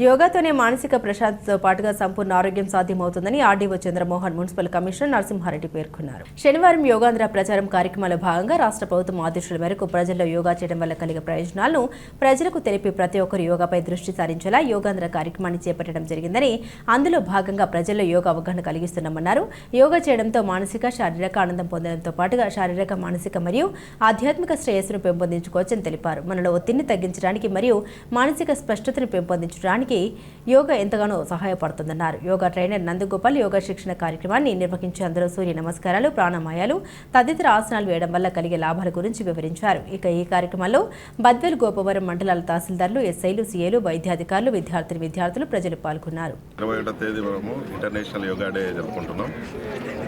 యోగాతోనే మానసిక ప్రశాంతతతో పాటుగా సంపూర్ణ ఆరోగ్యం సాధ్యమవుతుందని RDO Chandramohan municipal commissioner Narasimhareddy పేర్కొన్నారు. శనివారం యోగాంధ్ర ప్రచారం కార్యక్రమంలో భాగంగా రాష్ట్ర ప్రభుత్వం ఆదేశాల మేరకు ప్రజల్లో యోగా చేయడం వల్ల కలిగే ప్రయోజనాలను ప్రజలకు తెలిపి ప్రతి ఒక్కరు యోగాపై దృష్టి సారించేలా యోగాంధ్ర కార్యక్రమాన్ని చేపట్టడం జరిగిందని, అందులో భాగంగా ప్రజల్లో యోగా అవగాహన కలిగిస్తున్నామన్నారు. యోగా చేయడంతో మానసిక శారీరక ఆనందం పొందడంతో పాటుగా శారీరక మానసిక మరియు ఆధ్యాత్మిక శ్రేయస్సును పెంపొందించుకోవచ్చని తెలిపారు. మనలో ఒత్తిడిని తగ్గించడానికి మరియు మానసిక స్పష్టతను పెంపొందించడానికి యోగా ఎంతగానో సహాయపడుతుందన్నారు. యోగా ట్రైనర్ నందగోపాల్ యోగా శిక్షణ కార్యక్రమాన్ని నిర్వహించి అందరూ సూర్య నమస్కారాలు, ప్రాణాయామాలు తదితర ఆసనాలు వేయడం వల్ల కలిగే లాభాల గురించి వివరించారు. ఇక ఈ కార్యక్రమంలో బద్వేల్, గోపవరం మండలాల తహసీల్దార్లు, ఎస్ఐలు, సీఏలు, వైద్యాధికారులు, విద్యార్థులు ప్రజలు పాల్గొన్నారు. 21వ తేదీ మనము ఇంటర్నేషనల్ యోగా డే జరుపుకుంటున్నాం.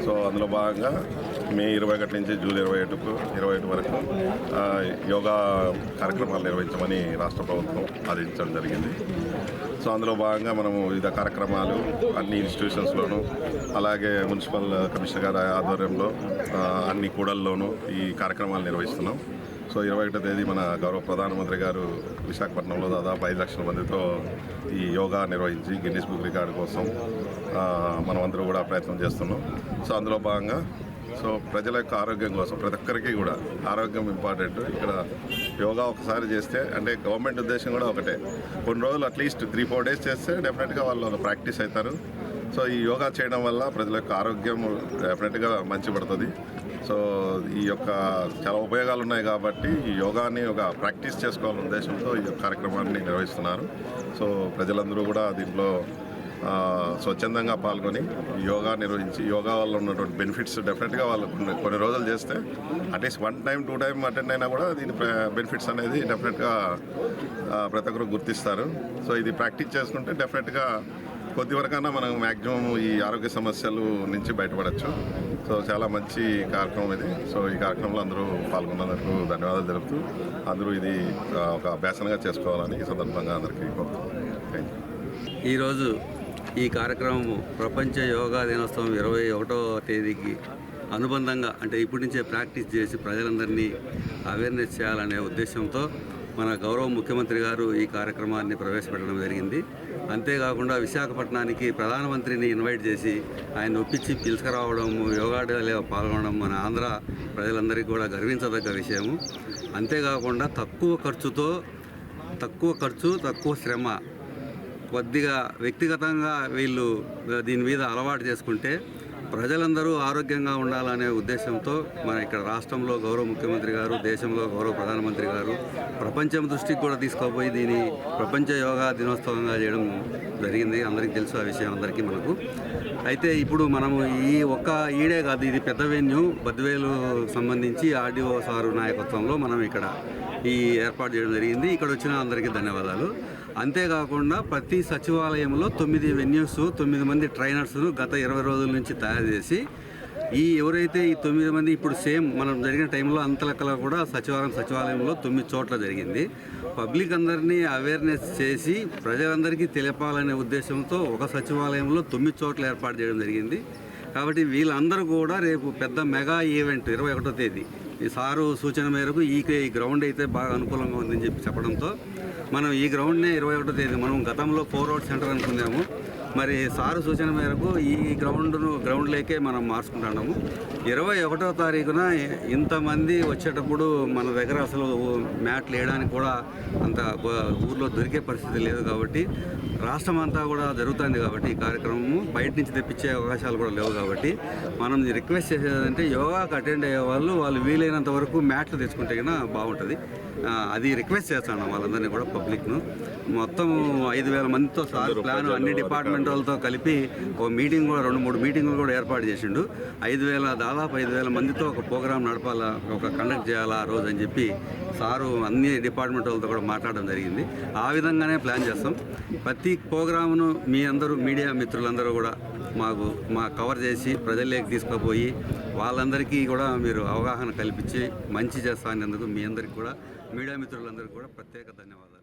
సో అందులో భాగంగా మే 21 నుంచి జూన్ 21 వరకు యోగా కార్యక్రమాలు నిర్వహించమని రాష్ట్ర ప్రభుత్వం ఆదేశించడం జరిగింది. సో అందులో భాగంగా మనము వివిధ కార్యక్రమాలు అన్ని ఇన్స్టిట్యూషన్స్లోనూ, అలాగే మున్సిపల్ కమిషనర్ గారి ఆధ్వర్యంలో అన్ని కూడల్లోనూ ఈ కార్యక్రమాలు నిర్వహిస్తున్నాం. సో 21వ తేదీ మన గౌరవ ప్రధానమంత్రి గారు విశాఖపట్నంలో దాదాపు 5 లక్షల మందితో ఈ యోగా నిర్వహించి గిన్నిస్ బుక్ రికార్డు కోసం మనమందరూ కూడా ప్రయత్నం చేస్తున్నాం. సో అందులో భాగంగా ప్రజల యొక్క ఆరోగ్యం కోసం ప్రతి ఒక్కరికి కూడా ఆరోగ్యం ఇంపార్టెంట్. ఇక్కడ యోగా ఒకసారి చేస్తే, అంటే గవర్నమెంట్ ఉద్దేశం కూడా ఒకటే, కొన్ని రోజులు అట్లీస్ట్ 3-4 డేస్ చేస్తే డెఫినెట్గా వాళ్ళు ఒక ప్రాక్టీస్ అవుతారు. సో ఈ యోగా చేయడం వల్ల ప్రజల యొక్క ఆరోగ్యం డెఫినెట్గా మంచి పడుతుంది. సో ఈ యొక్క చాలా ఉపయోగాలు ఉన్నాయి కాబట్టి ఈ యోగాని ఒక ప్రాక్టీస్ చేసుకోవాలనే ఉద్దేశంతో ఈ కార్యక్రమాన్ని నిర్వహిస్తున్నారు. సో ప్రజలందరూ కూడా దీంట్లో స్వచ్ఛందంగా పాల్గొని యోగా నిర్వహించి యోగా వల్ల ఉన్నటువంటి బెనిఫిట్స్ డెఫినెట్గా వాళ్ళు కొన్ని రోజులు చేస్తే అట్లీస్ట్ 1 టైం 2 టైం అటెండ్ అయినా కూడా దీని బెనిఫిట్స్ అనేది డెఫినెట్గా ప్రతి ఒక్కరు గుర్తిస్తారు. సో ఇది ప్రాక్టీస్ చేసుకుంటే డెఫినెట్గా కొద్ది వరకైనా మనం మ్యాక్సిమం ఈ ఆరోగ్య సమస్యలు నుంచి బయటపడవచ్చు. సో చాలా మంచి కార్యక్రమం ఇది. సో ఈ కార్యక్రమంలో అందరూ పాల్గొన్నందుకు ధన్యవాదాలు తెలుపుతూ అందరూ ఇది ఒక అభ్యాసంగా చేసుకోవాలని ఈ సందర్భంగా అందరికీ కోరుతున్నాను. ఈరోజు ఈ కార్యక్రమం ప్రపంచ యోగా దినోత్సవం 21వ తేదీకి అనుబంధంగా, అంటే ఇప్పటి నుంచే ప్రాక్టీస్ చేసి ప్రజలందరినీ అవేర్నెస్ చేయాలనే ఉద్దేశంతో మన గౌరవ ముఖ్యమంత్రి గారు ఈ కార్యక్రమాన్ని ప్రవేశపెట్టడం జరిగింది. అంతేకాకుండా విశాఖపట్నానికి ప్రధానమంత్రిని ఇన్వైట్ చేసి ఆయన ఒప్పించి పిలుచుకురావడం, యోగా డేలో పాల్గొనడం మన ఆంధ్ర ప్రజలందరికీ కూడా గర్వించదగ్గ విషయము. అంతేకాకుండా తక్కువ ఖర్చు తక్కువ శ్రమ, కొద్దిగా వ్యక్తిగతంగా వీళ్ళు దీని మీద అలవాటు చేసుకుంటే ప్రజలందరూ ఆరోగ్యంగా ఉండాలనే ఉద్దేశంతో మన ఇక్కడ రాష్ట్రంలో గౌరవ ముఖ్యమంత్రి గారు, దేశంలో గౌరవ ప్రధానమంత్రి గారు ప్రపంచం దృష్టికి కూడా తీసుకుపోయి దీన్ని ప్రపంచ యోగా దినోత్సవంగా చేయడం జరిగింది. అందరికీ తెలుసు ఆ విషయం, అందరికీ మనకు. అయితే ఇప్పుడు మనము ఈడే కాదు, ఇది పెద్ద వెన్యూ బద్వేలు సంబంధించి ఆర్డీఓ సారు నాయకత్వంలో మనం ఇక్కడ ఈ ఏర్పాటు చేయడం జరిగింది. ఇక్కడ వచ్చిన అందరికీ ధన్యవాదాలు. అంతేకాకుండా ప్రతి సచివాలయంలో 9 వెన్యూస్, 9 మంది ట్రైనర్స్ను గత 20 రోజుల నుంచి తయారు చేసి ఎవరైతే ఈ 9 మంది ఇప్పుడు సేమ్ మనం జరిగిన టైంలో అంతలెక్కలా కూడా సచివాలయంలో 9 చోట్ల జరిగింది. పబ్లిక్ అందరినీ అవేర్నెస్ చేసి ప్రజలందరికీ తెలపాలనే ఉద్దేశంతో ఒక సచివాలయంలో 9 చోట్ల ఏర్పాటు చేయడం జరిగింది. కాబట్టి వీళ్ళందరూ కూడా రేపు పెద్ద మెగా ఈవెంట్ 21వ తేదీ ఈ సారు సూచన మేరకు ఈ గ్రౌండ్ అయితే బాగా అనుకూలంగా ఉందని చెప్పడంతో మనం ఈ గ్రౌండ్నే 21వ తేదీ మనం గతంలో 4 రోడ్ సెంటర్ అనుకున్నాము. మరి సారు సూచన మేరకు ఈ గ్రౌండ్లోకే మనం మార్చుకుంటున్నాము. 21వ తారీఖున ఇంతమంది వచ్చేటప్పుడు మన దగ్గర అసలు మ్యాట్లు వేయడానికి కూడా అంత ఊర్లో దొరికే పరిస్థితి లేదు. కాబట్టి రాష్ట్రం అంతా కూడా జరుగుతుంది. కాబట్టి ఈ కార్యక్రమము బయట నుంచి తెప్పించే అవకాశాలు కూడా లేవు. కాబట్టి మనం రిక్వెస్ట్ చేసేదంటే యోగాకి అటెండ్ అయ్యే వాళ్ళు వీలైనంత వరకు మ్యాట్లు తెచ్చుకుంటే కన్నా బాగుంటుంది. అది రిక్వెస్ట్ చేస్తాను వాళ్ళందరినీ కూడా, పబ్లిక్ను. మొత్తం 5,000 మందితో సార్ ప్లాన్ అన్ని డిపార్ట్మెంట్ వాళ్ళతో కలిపి ఒక మీటింగ్ కూడా 2-3 మీటింగులు కూడా ఏర్పాటు చేసిండు. దాదాపు 5,000 మందితో ఒక ప్రోగ్రాం నడపాలా, ఒక కండక్ట్ చేయాలా ఆ రోజు అని చెప్పి సారు అన్ని డిపార్ట్మెంట్ వాళ్ళతో కూడా మాట్లాడడం జరిగింది. ఆ విధంగానే ప్లాన్ చేస్తాం. ప్రతి ప్రోగ్రామును మీ అందరూ మీడియా మిత్రులందరూ కూడా మా కవర్ చేసి ప్రజల్లోకి తీసుకుపోయి వాళ్ళందరికీ కూడా మీరు అవగాహన కల్పించి మంచి చేస్తానందుకు మీ అందరికీ కూడా, మీడియా మిత్రులందరికీ కూడా ప్రత్యేక ధన్యవాదాలు.